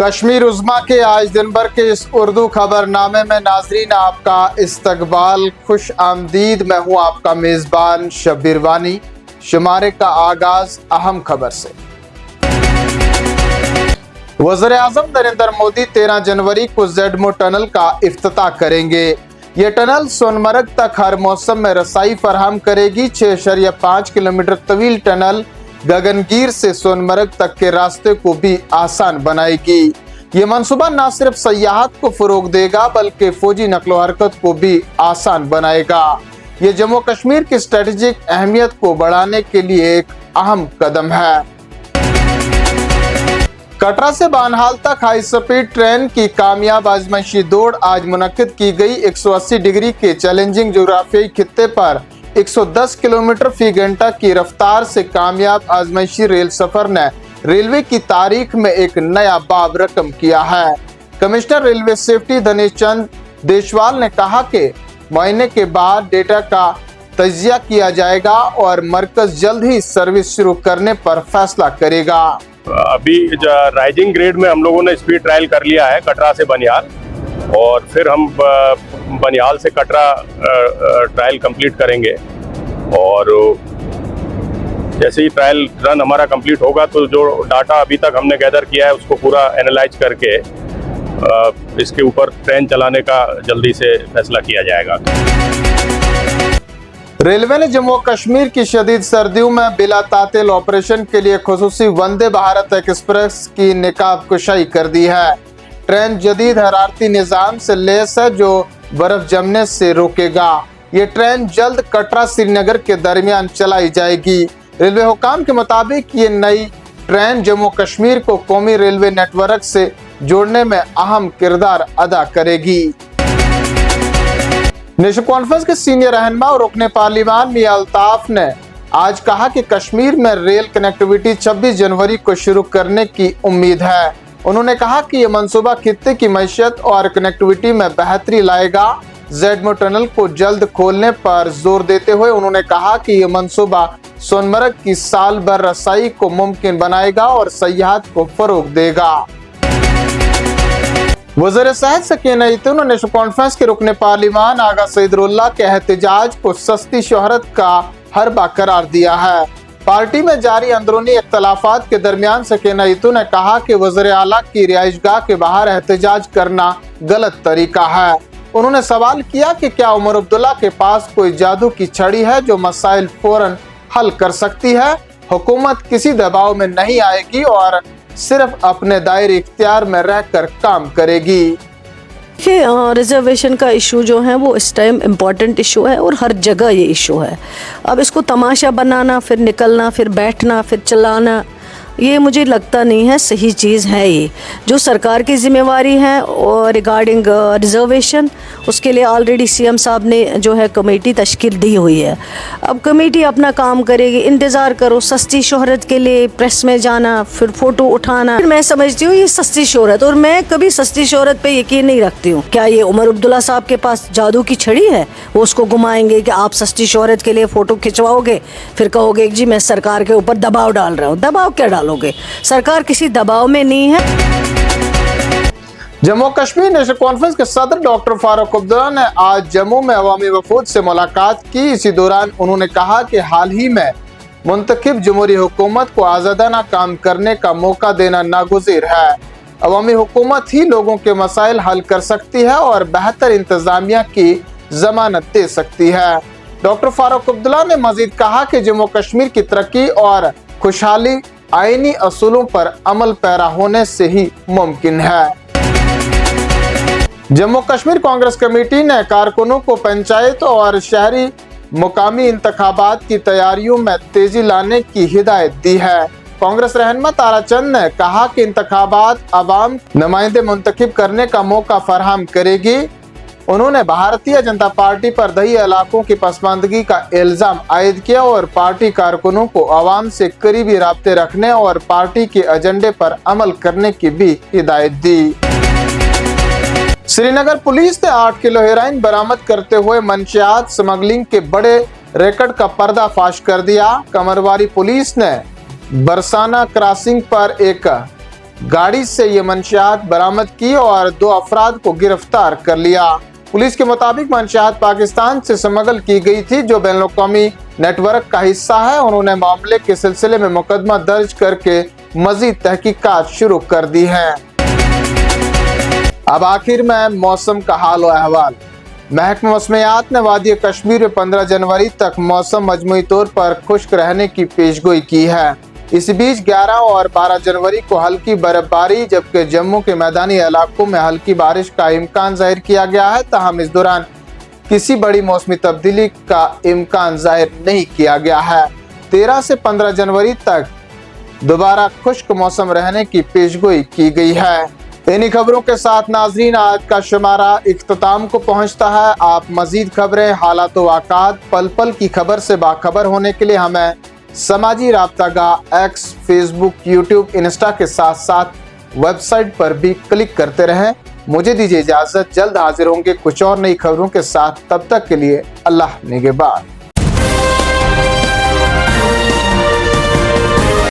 कश्मीर उज़्मा के आज दिन भर के इस उर्दू खबरनामे में नाजरीन आपका इस्तकबाल, खुश आमदीद। मैं हूँ आपका मेज़बान शब्बीर वानी। शुमारे का आगाज अहम खबर से। वज़ीर-ए-आज़म नरेंद्र मोदी 13 जनवरी को ज़ेडमो टनल का इफ्तिताह करेंगे। ये टनल सोनमर्ग तक हर मौसम में रसाई फराहम करेगी। 6.5 किलोमीटर तवील टनल गगनगीर से सोनमर्ग तक के रास्ते को भी आसान बनाएगी। ये मंसूबा न सिर्फ सयाहत को फरोग देगा बल्कि फौजी नकलो हरकत को भी आसान बनाएगा। ये जम्मू कश्मीर की स्ट्रेटेजिक अहमियत को बढ़ाने के लिए एक अहम कदम है। कटरा से बानहाल तक हाई स्पीड ट्रेन की कामयाब आजमाइशी दौड़ आज मुनक्किद की गई। 180 डिग्री के चैलेंजिंग जोग्राफियाई खित्ते पर 110 किलोमीटर फी घंटा की रफ्तार से कामयाब आजमाइशी रेल सफर ने रेलवे की तारीख में एक नया बाब रकम किया है। कमिश्नर रेलवे सेफ्टी धनेश चंद देशवाल ने कहा कि महीने के बाद डेटा का तजिया किया जाएगा और मरकज जल्द ही सर्विस शुरू करने पर फैसला करेगा। अभी राइजिंग ग्रेड में हम लोगों ने स्पीड ट्रायल कर लिया है कटरा से बनिहाल, और फिर हम बनिहाल से कटरा ट्रायल कंप्लीट करेंगे। और जैसे ही ट्रायल रन हमारा कंप्लीट होगा तो जो डाटा अभी तक हमने गैदर किया है उसको पूरा एनालाइज करके इसके ऊपर ट्रेन चलाने का जल्दी से फैसला किया जाएगा। रेलवे ने जम्मू कश्मीर की शदीद सर्दियों में बिला तातिल ऑपरेशन के लिए खुसूसी वंदे भारत एक्सप्रेस की निकाब कुशाई कर दी है। ट्रेन जदीद हरारती निज़ाम से लैस है जो बर्फ जमने से रोकेगा। ये ट्रेन जल्द कटरा श्रीनगर के दरमियान चलाई जाएगी। रेलवे हुकाम के मुताबिक ये नई ट्रेन जम्मू कश्मीर को कौमी रेलवे नेटवर्क से जोड़ने में अहम किरदार अदा करेगी। नेशनल कॉन्फ्रेंस के सीनियर रहनुमा और रुकने पार्लिमान मियां अल्ताफ ने आज कहा कि कश्मीर में रेल कनेक्टिविटी 26 जनवरी को शुरू करने की उम्मीद है। उन्होंने कहा कि यह मंसूबा खित्ते की मैशियत और कनेक्टिविटी में बेहतरी लाएगा। ज़ेडमो टनल को जल्द खोलने पर जोर देते हुए उन्होंने कहा कि यह मंसूबा सोनमर्ग की साल भर रसाई को मुमकिन बनाएगा और सयाहत को फरोग देगा। वज़ीर सेहत सकीना यतीम ने नेशनल कॉन्फ्रेंस के रुकने पार्लिमान आगा सईदुल्लाह के एहतजाज को सस्ती शोहरत का हरबा करार दिया है। पार्टी में जारी अंदरूनी इख्तलाफात के दरमियान सकीना यतीम ने कहा कि वज़ीर आला की रिहाइशगाह के बाहर एहतजाज करना गलत तरीका है। उन्होंने सवाल किया कि क्या उमर अब्दुल्ला के पास कोई जादू की छड़ी है जो मसाइल फौरन हल कर सकती है। हुकूमत किसी दबाव में नहीं आएगी और सिर्फ अपने दायरे इख्तियार में रहकर काम करेगी। रिजर्वेशन का इशू जो है वो इस टाइम इम्पॉर्टेंट इशू है और हर जगह ये इशू है। अब इसको तमाशा बनाना, फिर निकलना, फिर बैठना, फिर चलाना, ये मुझे लगता नहीं है सही चीज़ है। ये जो सरकार की जिम्मेवारी है और रिगार्डिंग रिजर्वेशन, उसके लिए ऑलरेडी सीएम साहब ने जो है कमेटी तश्कील दी हुई है। अब कमेटी अपना काम करेगी। इंतज़ार करो। सस्ती शोहरत के लिए प्रेस में जाना, फिर फ़ोटो उठाना, फिर मैं समझती हूँ ये सस्ती शोहरत, और मैं कभी सस्ती शोहरत पे यकीन नहीं रखती हूँ। क्या ये उमर अब्दुल्ला साहब के पास जादू की छड़ी है? वो उसको घुमाएंगे कि आप सस्ती शोहरत के लिए फ़ोटो खिंचवाओगे, फिर कहोगे जी मैं सरकार के ऊपर दबाव डाल रहा हूँ। दबाव क्या डालोगे? सरकार किसी दबाव में नहीं है। जम्मू कश्मीर नेशनल कॉन्फ्रेंस के सदर डॉक्टर फारूक अब्दुल्ला ने आज जम्मू में अवामी वफूद से मुलाकात की। इसी दौरान उन्होंने कहा कि हाल ही में मुंतखब जमहूरी हुकूमत को आज़ादाना काम करने का मौका देना नागुज़ीर है। अवामी हुकूमत ही लोगों के मसाइल हल कर सकती है और बेहतर इंतजामिया की जमानत दे सकती है। डॉक्टर फारूक अब्दुल्ला ने मजीद कहा कि जम्मू कश्मीर की तरक्की और खुशहाली आईनी असूलों पर अमल पैरा होने से ही मुमकिन है। जम्मू कश्मीर कांग्रेस कमेटी ने कारकुनों को पंचायत और शहरी मुकामी इंतखाबात की तैयारियों में तेजी लाने की हिदायत दी है। कांग्रेस रहनुमा तारा चंद ने कहा कि इंतखाबात अवाम नुमाइंदे मुंतखब करने का मौका फराहम करेगी। उन्होंने भारतीय जनता पार्टी पर दही इलाकों की पसमानदगी का इल्जाम आयद किया और पार्टी कारकुनों को आवाम से करीबी राब्ते रखने और पार्टी के एजेंडे पर अमल करने की भी हिदायत दी। श्रीनगर पुलिस ने 8 किलो हेरोइन बरामद करते हुए मंशियात स्मगलिंग के बड़े रेकॉर्ड का पर्दाफाश कर दिया। कमरवारी पुलिस ने बरसाना क्रॉसिंग पर एक गाड़ी से ये मंशियात बरामद की और 2 अफराद को गिरफ्तार कर लिया। पुलिस के मुताबिक मंशियात पाकिस्तान से स्मगल की गई थी, जो बैनुल-अक़वामी नेटवर्क का हिस्सा है। उन्होंने मामले के सिलसिले में मुकदमा दर्ज करके मजीद तहकीकात शुरू कर दी है। अब आखिर में मौसम का हाल और अहवाल। महकमा मौसमियात ने वादी कश्मीर में 15 जनवरी तक मौसम मजमूई तौर पर खुश्क रहने की पेशगोई की है। इस बीच 11 और 12 जनवरी को हल्की बर्फबारी, जबकि जम्मू के मैदानी इलाकों में हल्की बारिश का इम्कान जाहिर किया गया है। ताहम इस दौरान किसी बड़ी मौसमी तब्दीली का इम्कान जाहिर नहीं किया गया है। 13 से 15 जनवरी तक दोबारा खुश्क मौसम रहने की पेशगोई की गई है। इन्हीं खबरों के साथ नाजरीन, आज का शुमारा इख्तिताम को पहुंचता है। आप मजीद खबरें, हालात व वाक़ात, पल पल की खबर से बाखबर होने के लिए हमें समाजी राब्तागाह एक्स, फेसबुक, यूट्यूब, इंस्टा के साथ साथ वेबसाइट पर भी क्लिक करते रहें। मुझे दीजिए इजाज़त, जल्द हाजिर होंगे कुछ और नई खबरों के साथ। तब तक के लिए अल्लाह निगहबान।